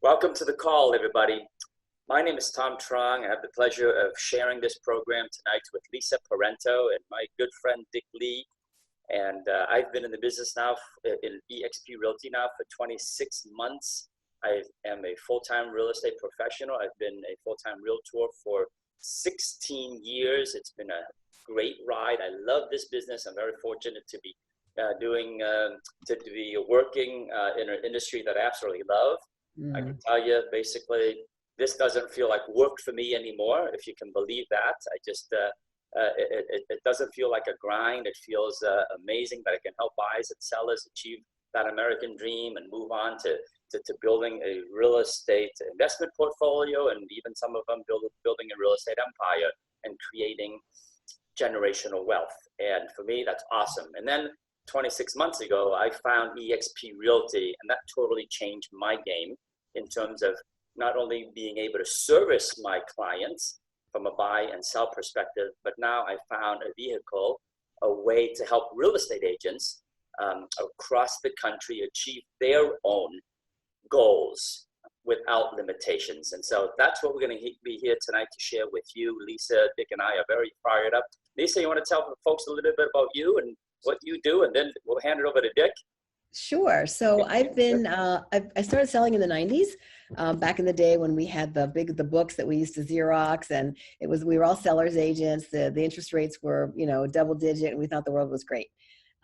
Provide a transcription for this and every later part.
Welcome to the call, everybody. My name is Tom Trong. I have the pleasure of sharing this program tonight with Lisa Parento and my good friend Dick Lee. And I've been in the business now in eXp Realty now for 26 months. I am a full-time real estate professional. I've been a full-time realtor for 16 years. It's been a great ride. I love this business. I'm very fortunate to be working in an industry that I absolutely love. I can tell you, basically, this doesn't feel like work for me anymore, if you can believe that. I just, it doesn't feel like a grind. It feels amazing that I can help buyers and sellers achieve that American dream and move on to building a real estate investment portfolio, and even some of them building a real estate empire and creating generational wealth. And for me, that's awesome. And then 26 months ago, I found eXp Realty, and that totally changed my game in terms of not only being able to service my clients from a buy and sell perspective, but now I found a vehicle, a way to help real estate agents across the country achieve their own goals without limitations. And so that's what we're going to be here tonight to share with you. Lisa, Dick, and I are very fired up. Lisa, you want to tell folks a little bit about you and what you do, and then we'll hand it over to Dick? Sure. So I've been, I started selling in the 90s, back in the day when we had the books that we used to Xerox, and we were all sellers agents. The interest rates were, double digit, and we thought the world was great.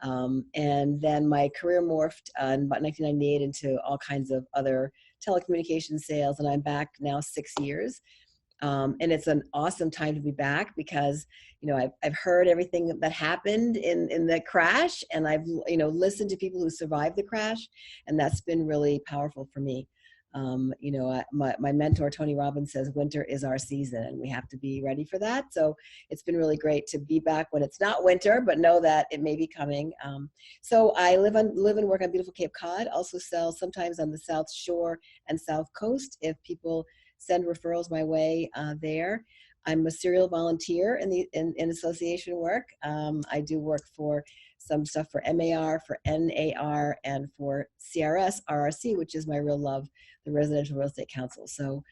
And then my career morphed in about 1998 into all kinds of other telecommunications sales, and I'm back now 6 years. And it's an awesome time to be back because, I've heard everything that happened in the crash, and I've, listened to people who survived the crash, and that's been really powerful for me. My mentor, Tony Robbins, says winter is our season, and we have to be ready for that. So it's been really great to be back when it's not winter, but know that it may be coming. So I live and work on beautiful Cape Cod, also sell sometimes on the South Shore and South Coast if people send referrals my way there. I'm a serial volunteer in association work. I do work for some stuff for MAR, for NAR, and for CRS, RRC, which is my real love, the Residential Real Estate Council. So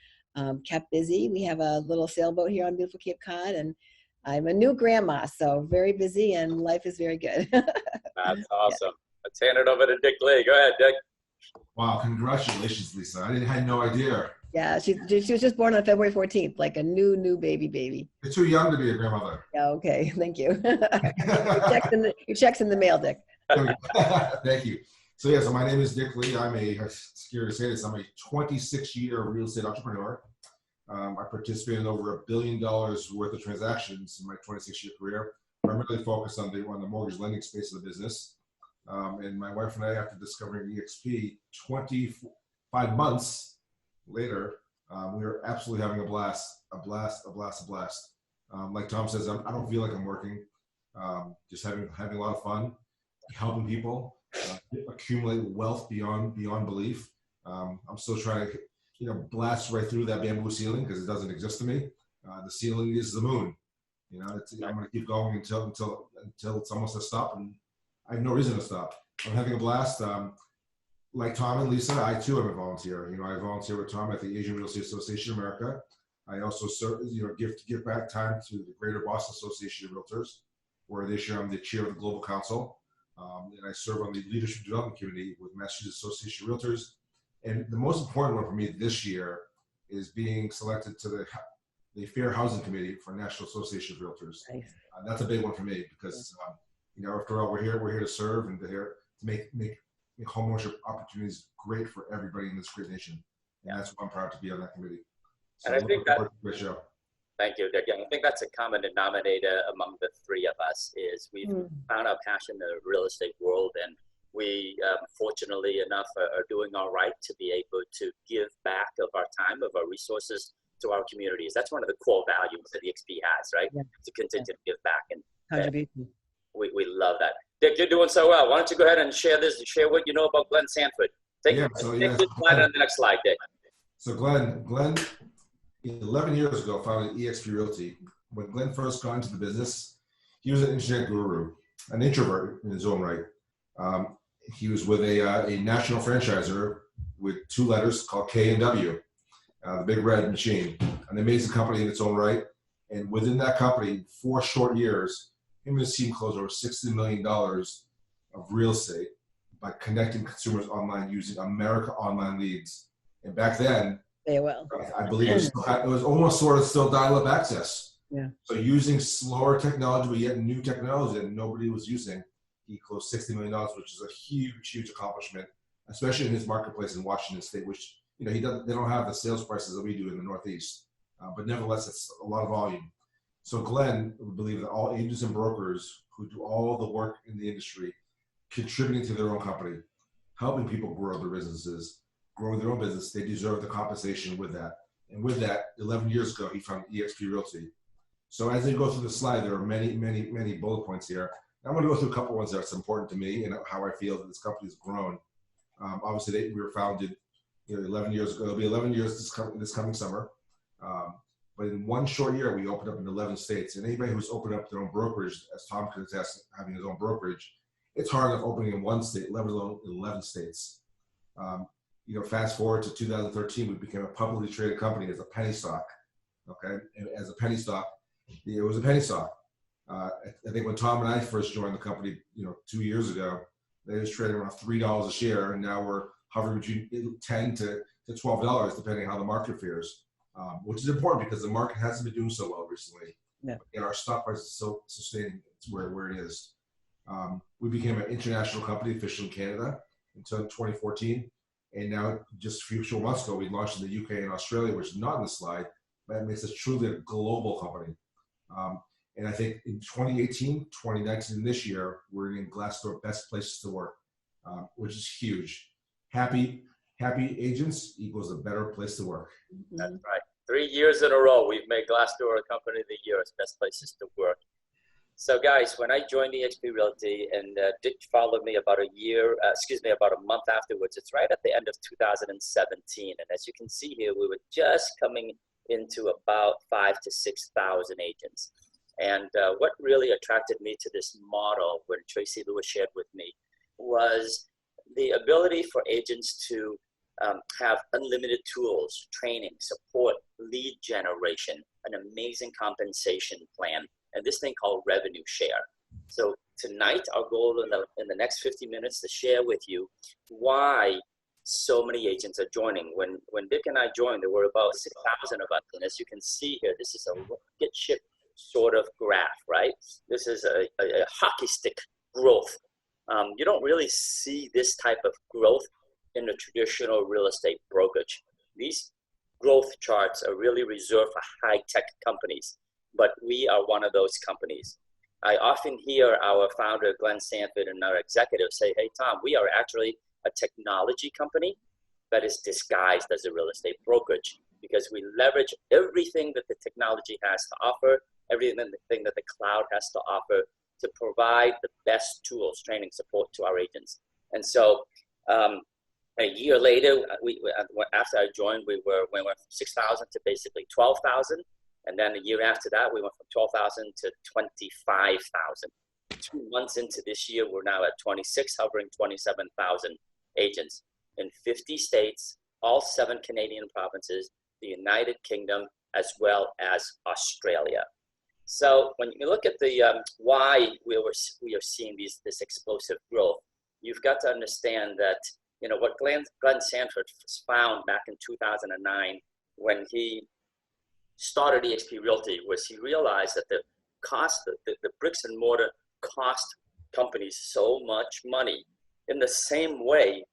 kept busy. We have a little sailboat here on beautiful Cape Cod, and I'm a new grandma, so very busy, and life is very good. That's awesome. Yeah. Let's hand it over to Dick Lee. Go ahead, Dick. Wow, congratulations, Lisa. I had no idea. Yeah, she was just born on February 14th, like a new baby. You're too young to be a grandmother. Yeah, okay, thank you. Your check's in the mail, Dick. Thank you. So my name is Dick Lee. I'm scared to say this, I'm a 26-year real estate entrepreneur. I participated in over $1 billion worth of transactions in my 26-year career, primarily focused on the mortgage lending space of the business. And my wife and I, after discovering eXp 25 months later, we were absolutely having a blast. Like Tom says, I don't feel like I'm working. Just having a lot of fun, helping people accumulate wealth beyond belief. I'm still trying to, blast right through that bamboo ceiling because it doesn't exist to me. The ceiling is the moon. I'm going to keep going until it's almost a stop, and I have no reason to stop. I'm having a blast. Like Tom and Lisa, I too am a volunteer. I volunteer with Tom at the Asian Real Estate Association of America. I also serve, give back time to the Greater Boston Association of Realtors, where this year I'm the chair of the Global Council. And I serve on the Leadership Development Committee with Massachusetts Association of Realtors. And the most important one for me this year is being selected to the Fair Housing Committee for National Association of Realtors. Nice. That's a big one for me because, after all, we're here to serve and to make homeownership opportunities great for everybody in this great nation. And that's why I'm proud to be on that committee. So and I think that, great show. Thank you, Dick. I think that's a common denominator among the three of us is we've found our passion in the real estate world, and we, fortunately enough, are doing all right to be able to give back of our time, of our resources to our communities. That's one of the core values that eXp has, right? Yeah. To continue to give back. And we love that. Dick, you're doing so well. Why don't you go ahead and share what you know about Glenn Sanford. Take this slide on the next slide, Dick. So Glenn, 11 years ago, founded eXp Realty. When Glenn first got into the business, he was an internet guru, an introvert in his own right. He was with a national franchisor with 2 letters called K&W, the Big Red Machine, an amazing company in its own right. And within that company, 4 short years, him and his team closed over $60 million of real estate by connecting consumers online using America Online Leads. And back then, I believe it was almost sort of still dial-up access. Yeah. So using slower technology, but yet new technology that nobody was using, he closed $60 million, which is a huge, huge accomplishment, especially in his marketplace in Washington State, which, you know, they don't have the sales prices that we do in the Northeast, but nevertheless, it's a lot of volume. So Glenn would believe that all agents and brokers who do all the work in the industry, contributing to their own company, helping people grow their businesses, grow their own business, they deserve the compensation with that. And with that, 11 years ago, he found eXp Realty. So as I go through the slide, there are many, many, many bullet points here. I'm going to go through a couple ones that's important to me and how I feel that this company has grown. Obviously, we were founded 11 years ago. It'll be 11 years this coming summer. But in 1 short year, we opened up in 11 states. And anybody who's opened up their own brokerage, as Tom could attest, having his own brokerage, it's hard enough opening in 1 state, let alone 11 states. Fast forward to 2013, we became a publicly traded company as a penny stock. Okay, and as a penny stock, it was a penny stock. I think when Tom and I first joined the company, 2 years ago, they was trading around $3 a share, and now we're hovering between $10 to $12, depending on how the market fares, which is important because the market hasn't been doing so well recently. Yeah. And our stock price is still sustaining where it is. We became an international company officially in Canada until 2014, and now just a few short months ago, we launched in the UK and Australia, which is not in the slide, but it makes us truly a global company. And I think in 2018, 2019, and this year, we're in Glassdoor Best Places to Work, which is huge. Happy agents equals a better place to work. That's right. 3 years in a row, we've made Glassdoor a Company of the Year as Best Places to Work. So guys, when I joined eXp Realty and did follow me about a month afterwards, it's right at the end of 2017. And as you can see here, we were just coming into about 5,000 to 6,000 agents. And what really attracted me to this model, when Tracy Lewis shared with me, was the ability for agents to have unlimited tools, training, support, lead generation, an amazing compensation plan, and this thing called revenue share. So tonight, our goal in the next 50 minutes to share with you why so many agents are joining. When Dick and I joined, there were about 6,000 of us. And as you can see here, this is a rocket ship sort of graph, right? This is a hockey stick growth. You don't really see this type of growth in the traditional real estate brokerage. These growth charts are really reserved for high-tech companies, but we are one of those companies. I often hear our founder, Glenn Sanford, and our executives say, hey, Tom, we are actually a technology company that is disguised as a real estate brokerage, because we leverage everything that the technology has to offer, everything that the cloud has to offer to provide the best tools, training, support to our agents. And so a year later, after I joined, we went from 6,000 to basically 12,000. And then a year after that, we went from 12,000 to 25,000. 2 months into this year, we're now at 26, hovering 27,000 agents in 50 states, all 7 Canadian provinces, the United Kingdom, as well as Australia. So when you look at the why we are seeing this explosive growth, you've got to understand that what Glenn Sanford found back in 2009 when he started eXp Realty was he realized that the cost, the bricks and mortar cost companies so much money. In the same way,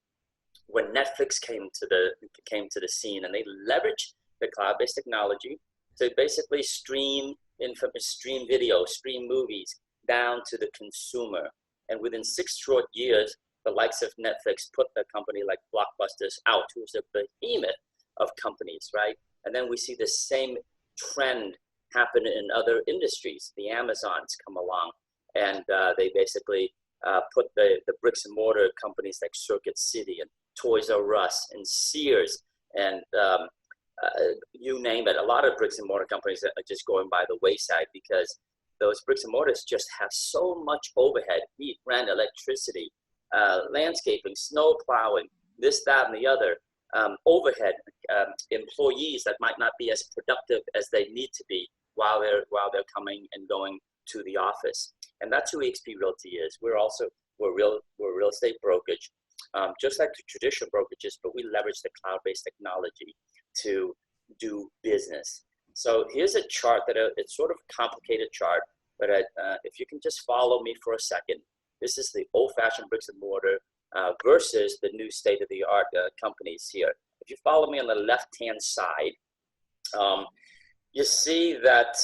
when Netflix came to the scene, and they leveraged the cloud-based technology to basically stream video, stream movies down to the consumer. And within 6 short years, the likes of Netflix put a company like Blockbusters out, who's a behemoth of companies, right? And then we see the same trend happen in other industries. The Amazons come along, and they basically put the bricks and mortar companies like Circuit City and Toys R Us and Sears and you name it. A lot of bricks and mortar companies are just going by the wayside because those bricks and mortars just have so much overhead, heat, rent, electricity, landscaping, snow plowing, this, that, and the other. overhead employees that might not be as productive as they need to be while they're coming and going to the office. And that's who eXp Realty is. We're real estate brokerage, just like the traditional brokerages, but we leverage the cloud-based technology to do business. So here's a chart that it's sort of a complicated chart, but if you can just follow me for a second. This is the old-fashioned bricks and mortar versus the new state-of-the-art companies here. If you follow me on the left-hand side, you see that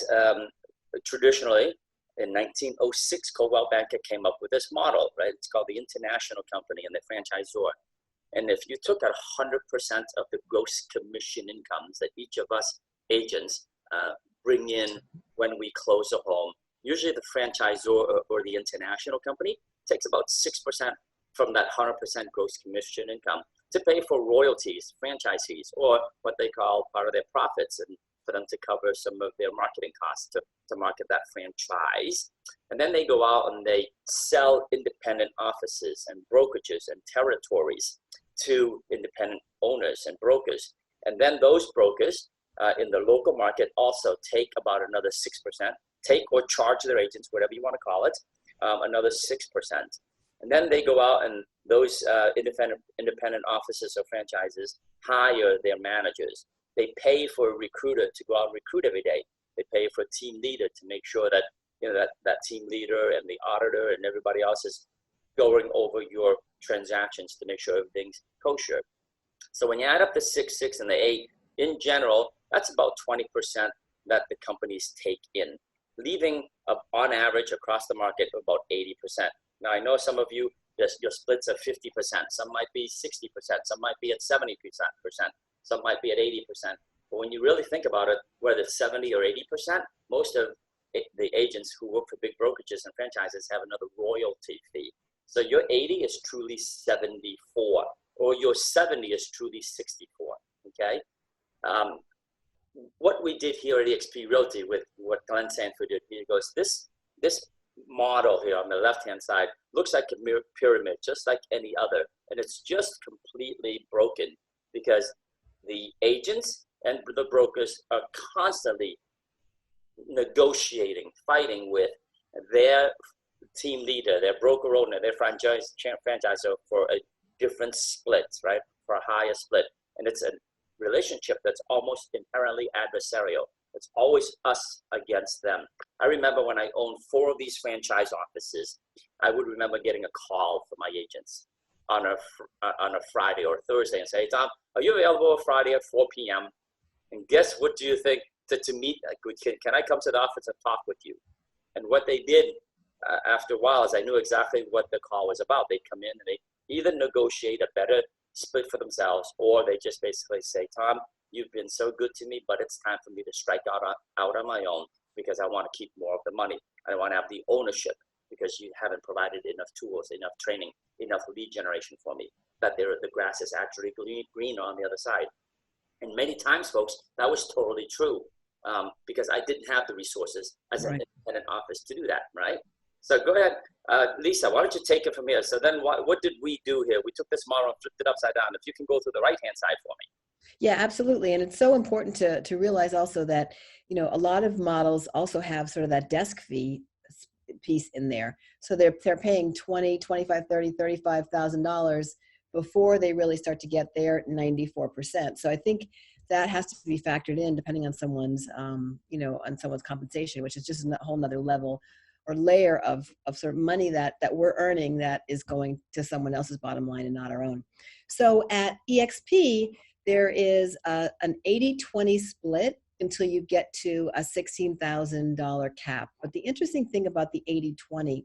traditionally in 1906, Coldwell Banker came up with this model, right? It's called the international company and the franchisor. And if you took 100% of the gross commission incomes that each of us agents bring in when we close a home, usually the franchisor or the international company takes about 6% from that 100% gross commission income to pay for royalties, franchise fees, or what they call part of their profits, and for them to cover some of their marketing costs to market that franchise. And then they go out and they sell independent offices and brokerages and territories to independent owners and brokers. And then those brokers in the local market also take about another 6%, take or charge their agents, whatever you want to call it, another 6%. And then they go out and those independent offices or franchises hire their managers. They pay for a recruiter to go out and recruit every day. They pay for a team leader to make sure that that team leader and the auditor and everybody else is going over your transactions to make sure everything's kosher. So when you add up the 6, 6, and the 8, in general, that's about 20% that the companies take in, leaving on average across the market about 80%. Now I know some of you, your splits are 50%. Some might be 60%. Some might be at 70%. Some might be at 80%. But when you really think about it, whether it's 70 or 80%, most of the agents who work for big brokerages and franchises have another royalty fee. So your 80 is truly 74, or your 70 is truly 64, okay? What we did here at eXp Realty with what Glenn Sanford did, he goes, this model here on the left-hand side looks like a pyramid, just like any other. And it's just completely broken because the agents and the brokers are constantly negotiating, fighting with their team leader, their broker owner, their franchisor for a different split, right? For a higher split. And it's a relationship that's almost inherently adversarial. It's always us against them. I remember when I owned 4 of these franchise offices, I would remember getting a call from my agents on a Friday or Thursday and say, hey, Tom, are you available Friday at 4 p.m.? And guess what do you think to meet? Can I come to the office and talk with you? And what they did after a while is I knew exactly what the call was about. They'd come in and they either negotiate a better split for themselves, or they just basically say, Tom, you've been so good to me, but it's time for me to strike out on my own because I want to keep more of the money. I want to have the ownership because you haven't provided enough tools, enough training, enough lead generation for me, that the grass is actually green on the other side. And many times, folks, that was totally true because I didn't have the resources as an independent office to do that, right? So go ahead, Lisa, why don't you take it from here? So then what did we do here? We took this model and flipped it upside down. If you can go through the right-hand side for me. Yeah, absolutely. And it's so important to realize also that, a lot of models also have sort of that desk fee piece in there. So they're paying $20,000, $25,000, $30,000, $35,000 before they really start to get their 94%. So I think that has to be factored in depending on someone's, on someone's compensation, which is just a whole nother level or layer of sort of money that we're earning that is going to someone else's bottom line and not our own. So at eXp, there is an 80-20 split until you get to a $16,000 cap. But the interesting thing about the 80-20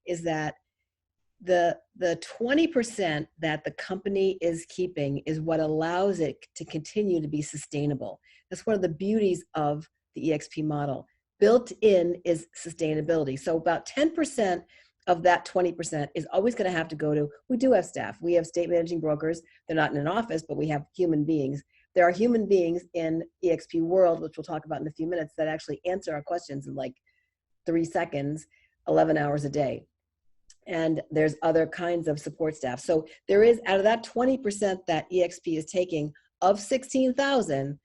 is that the 20% that the company is keeping is what allows it to continue to be sustainable. That's one of the beauties of the eXp model. Built in is sustainability. So about 10% of that 20% is always going to have to go to, we do have staff. We have state managing brokers. They're not in an office, but we have human beings. There are human beings in eXp world, which we'll talk about in a few minutes, that actually answer our questions in like 3 seconds, 11 hours a day. And there's other kinds of support staff. So there is, out of that 20% that eXp is taking of 16,000,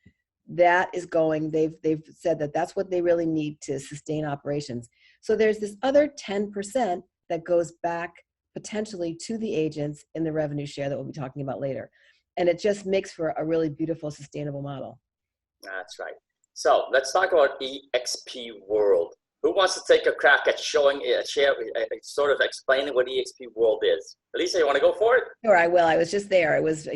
that is going, they've said that that's what they really need to sustain operations. So there's this other 10% that goes back potentially to the agents in the revenue share that we'll be talking about later. And it just makes for a really beautiful, sustainable model. That's right. So let's talk about eXp World. Who wants to take a crack at showing, sort of explaining what eXp World is? Elisa, you want to go for it? Sure, I will. I was just there. I was,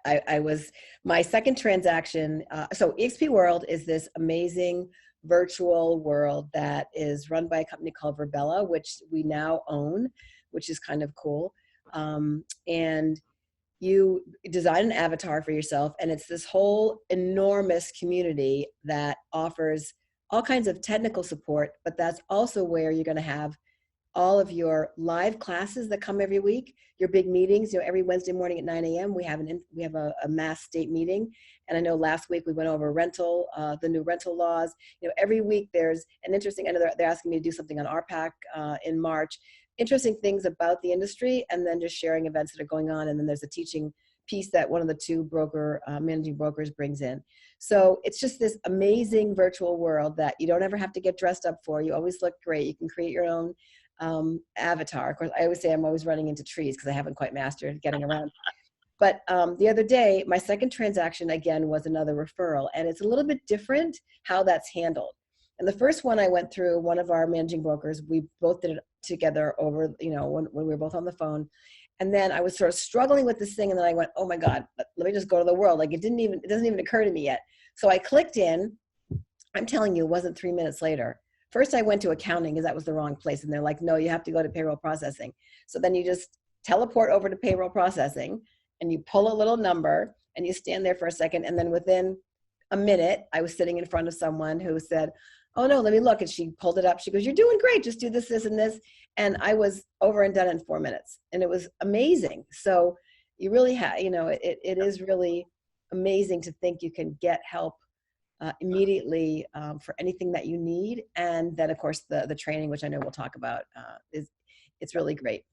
I was, my second transaction. So eXp World is this amazing virtual world that is run by a company called Verbella, which we now own, which is kind of cool. And you design an avatar for yourself, and it's this whole enormous community that offers all kinds of technical support, but that's also where you're going to have all of your live classes that come every week, your big meetings. Every Wednesday morning at 9 a.m. we have a mass state meeting, and I know last week we went over rental, the new rental laws. Every week there's an interesting. I know they're asking me to do something on RPAC in March. Interesting things about the industry, and then just sharing events that are going on, and then there's a teaching piece that one of the two managing brokers brings in. So it's just this amazing virtual world that you don't ever have to get dressed up for. You always look great. You can create your own avatar. Of course, I always say I'm always running into trees because I haven't quite mastered getting around. But the other day, my second transaction, again, was another referral. And it's a little bit different how that's handled. And the first one I went through, one of our managing brokers, we both did it together over, when we were both on the phone. And then I was sort of struggling with this thing. And then I went, oh my God, let me just go to the world. Like it doesn't even occur to me yet. So I clicked in. I'm telling you, it wasn't 3 minutes later. First I went to accounting because that was the wrong place. And they're like, no, you have to go to payroll processing. So then you just teleport over to payroll processing and you pull a little number and you stand there for a second. And then within a minute, I was sitting in front of someone who said, oh no, let me look. And she pulled it up. She goes, you're doing great. Just do this, this, and this. And I was over and done in 4 minutes. And it was amazing. So you really have, it is really amazing to think you can get help immediately for anything that you need. And then of course the training, which I know we'll talk about, it's really great.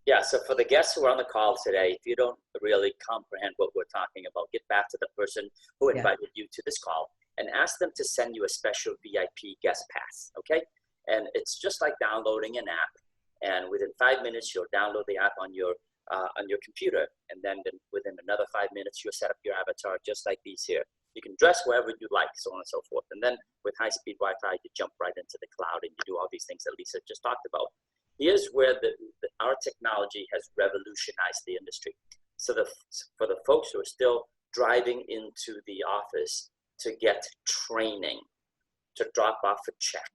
Yeah, so for the guests who are on the call today, if you don't really comprehend what we're talking about, get back to the person who invited you to this call and ask them to send you a special VIP guest pass, okay? And it's just like downloading an app. And within 5 minutes, you'll download the app on your computer. And then within another 5 minutes, you'll set up your avatar just like these here. You can dress wherever you like, so on and so forth. And then with high-speed Wi-Fi, you jump right into the cloud and you do all these things that Lisa just talked about. Here's where our technology has revolutionized the industry. So for the folks who are still driving into the office to get training, to drop off a check,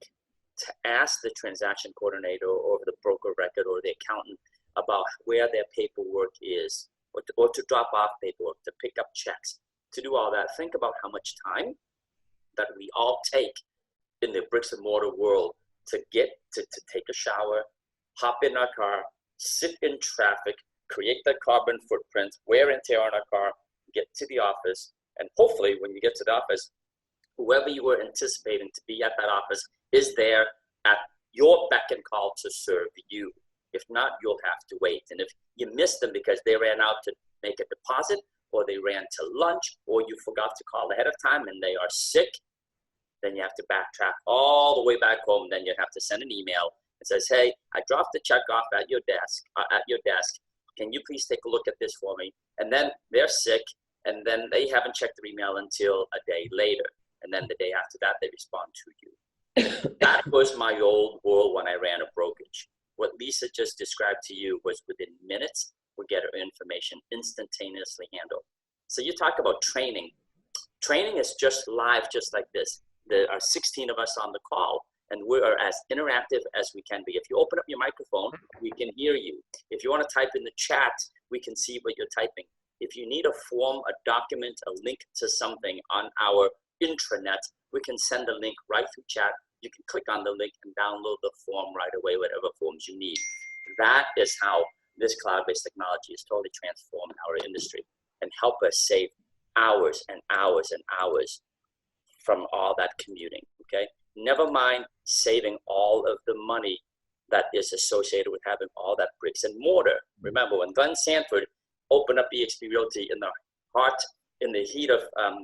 to ask the transaction coordinator or the broker record or the accountant about where their paperwork is, or to drop off paperwork, to pick up checks, to do all that. Think about how much time that we all take in the bricks and mortar world to get to take a shower, hop in our car, sit in traffic, create that carbon footprint, wear and tear on our car, get to the office, and hopefully when you get to the office, whoever you were anticipating to be at that office is there at your beck and call to serve you. If not, you'll have to wait. And if you miss them because they ran out to make a deposit, or they ran to lunch, or you forgot to call ahead of time and they are sick, then you have to backtrack all the way back home. Then you have to send an email that says, hey, I dropped the check off at your desk. Can you please take a look at this for me? And then they're sick, and then they haven't checked their email until a day later. And then the day after that, they respond to you. That was my old world when I ran a brokerage. What Lisa just described to you was within minutes, we get our information instantaneously handled. So you talk about training. Training is just live, just like this. There are 16 of us on the call, and we are as interactive as we can be. If you open up your microphone, we can hear you. If you want to type in the chat, we can see what you're typing. If you need a form, a document, a link to something on our intranet, we can send a link right through chat. You can click on the link and download the form right away, whatever forms you need. That is how this cloud-based technology has totally transformed our industry and help us save hours and hours and hours from all that commuting, okay? Never mind saving all of the money that is associated with having all that bricks and mortar. Remember, when Glenn Sanford opened up eXp Realty in the heat of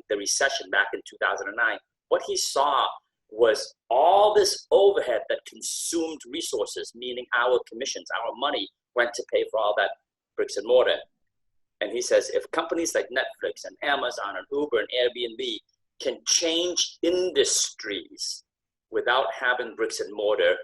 the recession back in 2009, what he saw was all this overhead that consumed resources, meaning our commissions, our money went to pay for all that bricks and mortar. And he says, if companies like Netflix and Amazon and Uber and Airbnb can change industries without having bricks and mortar,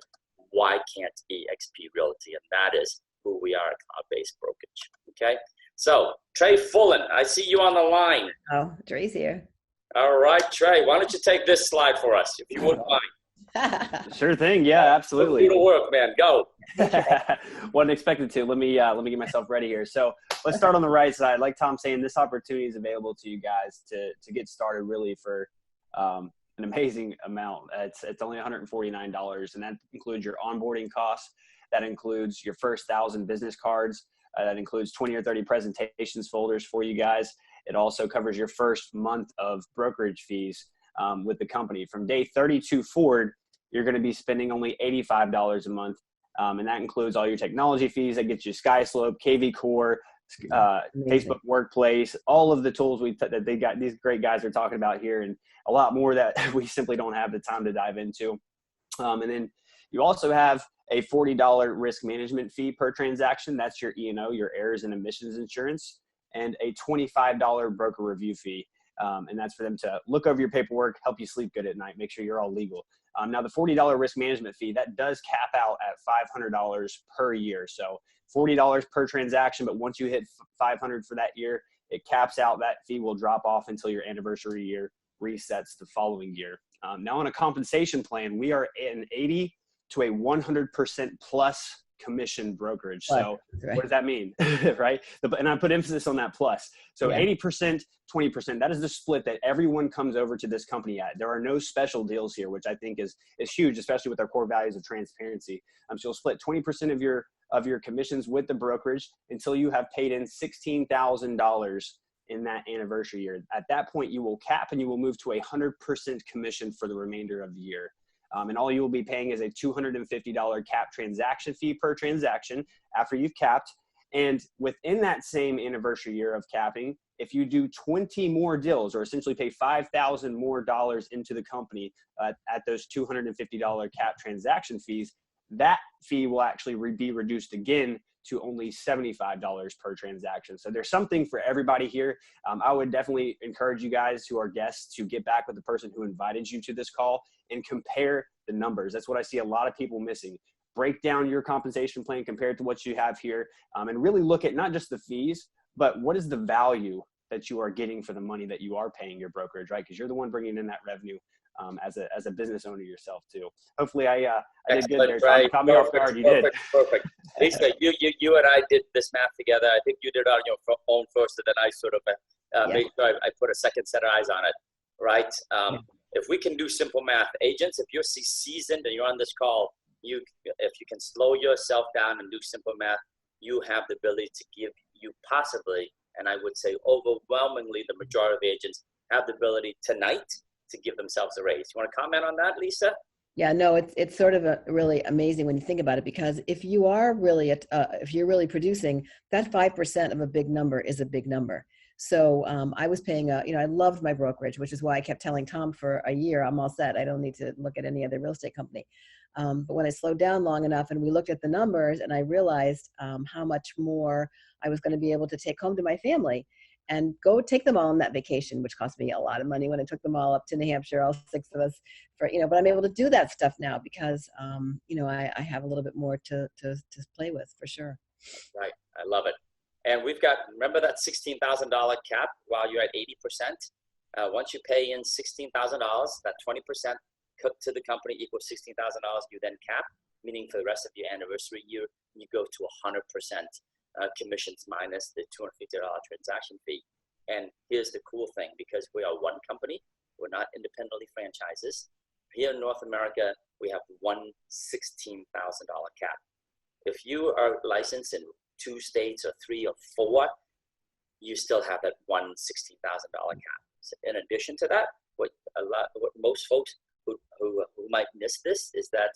why can't eXp Realty? And that is who we are at Cloud-Based Brokerage. Okay. So Trey Fullen, I see you on the line. Oh, Trey's here. All right, Trey, why don't you take this slide for us, if you wouldn't mind? Sure thing. Yeah, absolutely. Do the work, man. Go. Wasn't expected to. Let me get myself ready here. So let's start on the right side. Like Tom's saying, this opportunity is available to you guys to get started really for an amazing amount. It's only $149, and that includes your onboarding costs. That includes your first 1,000 business cards. That includes 20 or 30 presentations folders for you guys. It also covers your first month of brokerage fees with the company. From day 32 forward, you're going to be spending only $85 a month. And that includes all your technology fees. That gets you SkySlope, KV Core, Facebook Workplace, all of the tools that they got, these great guys are talking about here, and a lot more that we simply don't have the time to dive into. And then you also have a $40 risk management fee per transaction. That's your E&O, your errors and omissions insurance, and a $25 broker review fee. And that's for them to look over your paperwork, help you sleep good at night, make sure you're all legal. Now, the $40 risk management fee, that does cap out at $500 per year. So $40 per transaction, but once you hit $500 for that year, it caps out. That fee will drop off until your anniversary year resets the following year. Now, on a compensation plan, we are an 80 to a 100% plus commission brokerage. So right. What does that mean? Right? And I put emphasis on that plus. So 80%, 20%, that is the split that everyone comes over to this company at. There are no special deals here, which I think is huge, especially with our core values of transparency. So you'll split 20% of your commissions with the brokerage until you have paid in $16,000 in that anniversary year. At that point, you will cap and you will move to 100% commission for the remainder of the year. And all you will be paying is a $250 cap transaction fee per transaction after you've capped. And within that same anniversary year of capping, if you do 20 more deals, or essentially pay $5,000 more into the company at those $250 cap transaction fees, that fee will actually be reduced again to only $75 per transaction. So there's something for everybody here. I would definitely encourage you guys who are guests to get back with the person who invited you to this call and compare the numbers. That's what I see a lot of people missing. Break down your compensation plan compared to what you have here, and really look at not just the fees, but what is the value that you are getting for the money that you are paying your brokerage, right? Because you're the one bringing in that revenue as a business owner yourself too. Hopefully I did good there. Right. Caught me off guard. You did. Perfect. Lisa, you and I did this math together. I think you did it on your own first, and then I sort of made sure I put a second set of eyes on it, right? If we can do simple math, agents, if you're seasoned and you're on this call, if you can slow yourself down and do simple math, you have the ability to give you possibly, and I would say overwhelmingly the majority of agents have the ability tonight to give themselves a raise. You want to comment on that, Lisa? Yeah, no, it's sort of really amazing when you think about it, because if you are really if you're really producing, that 5% of a big number is a big number. So I was paying I loved my brokerage, which is why I kept telling Tom for a year, I'm all set. I don't need to look at any other real estate company. But when I slowed down long enough and we looked at the numbers, and I realized how much more I was going to be able to take home to my family and go take them all on that vacation, which cost me a lot of money when I took them all up to New Hampshire, all 6 of us, but I'm able to do that stuff now because, I have a little bit more to play with, for sure. Right. I love it. And we've got, remember that $16,000 cap while you're at 80%? Once you pay in $16,000, that 20% cut to the company equals $16,000, you then cap, meaning for the rest of your anniversary year, you go to 100% commissions minus the $250 transaction fee. And here's the cool thing, because we are one company, we're not independently franchises. Here in North America, we have one $16,000 cap. If you are licensed in 2 states or 3 or 4, you still have that one $16,000 cap. So in addition to that, what most folks who might miss this is that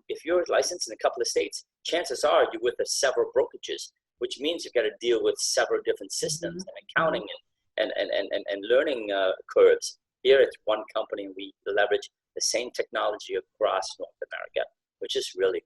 If you're licensed in a couple of states, chances are you're with several brokerages, which means you've got to deal with several different systems and accounting and learning curves. Here it's one company, and we leverage the same technology across North America, which is really